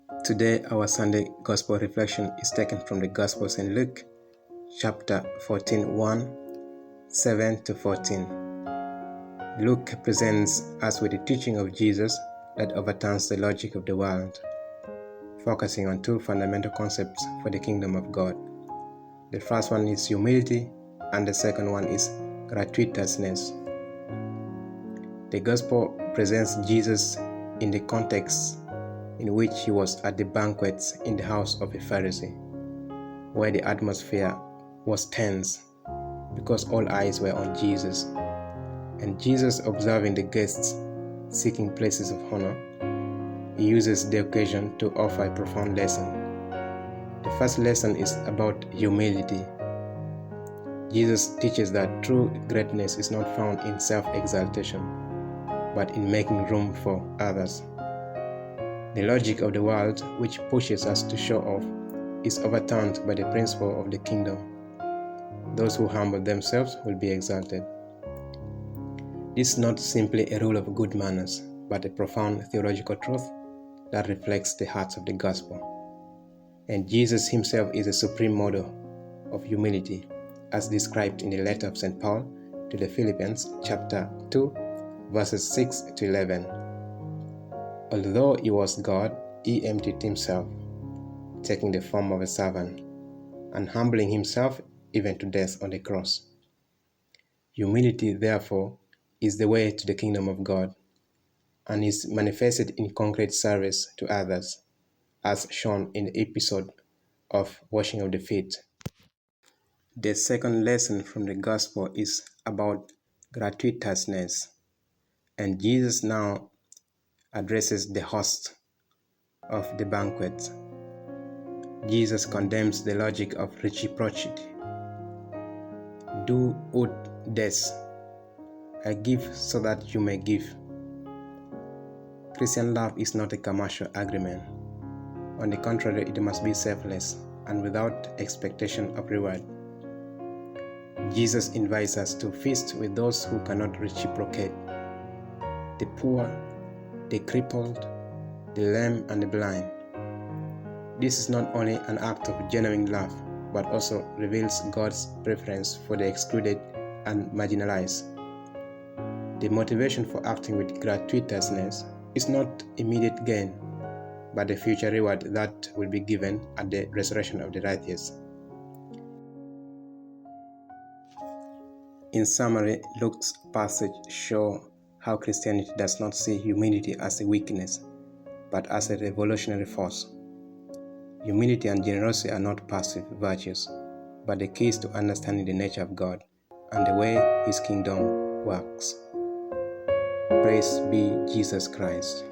Today, our Sunday Gospel reflection is taken from the Gospel of St. Luke, chapter 14, 7 to 14. Luke presents us with the teaching of Jesus that overturns the logic of the world, focusing on two fundamental concepts for the kingdom of God. The first one is humility, and the second one is gratuitousness. The Gospel presents Jesus in the context in which he was at the banquet in the house of a Pharisee, where the atmosphere was tense because all eyes were on Jesus. And Jesus, observing the guests seeking places of honor, he uses the occasion to offer a profound lesson. The first lesson is about humility. Jesus teaches that true greatness is not found in self-exaltation, but in making room for others. The logic of the world, which pushes us to show off, is overturned by the principle of the kingdom. Those who humble themselves will be exalted. This is not simply a rule of good manners, but a profound theological truth that reflects the heart of the gospel. And Jesus himself is a supreme model of humility, as described in the letter of St. Paul to the Philippians, chapter 2, verses 6 to 11. Although he was God, he emptied himself, taking the form of a servant, and humbling himself even to death on the cross. Humility, therefore, is the way to the kingdom of God, and is manifested in concrete service to others, as shown in the episode of washing of the feet. The second lesson from the gospel is about gratuitousness, and Jesus now addresses the host of the banquet. Jesus condemns the logic of reciprocity. Do ut des. I give so that you may give. Christian love is not a commercial agreement. On the contrary, it must be selfless and without expectation of reward. Jesus invites us to feast with those who cannot reciprocate: the poor, the crippled, the lame, and the blind. This is not only an act of genuine love, but also reveals God's preference for the excluded and marginalized. The motivation for acting with gratuitousness is not immediate gain, but the future reward that will be given at the resurrection of the righteous. In summary, Luke's passage shows how Christianity does not see humility as a weakness, but as a revolutionary force. Humility and generosity are not passive virtues, but the keys to understanding the nature of God and the way His kingdom works. Praise be Jesus Christ.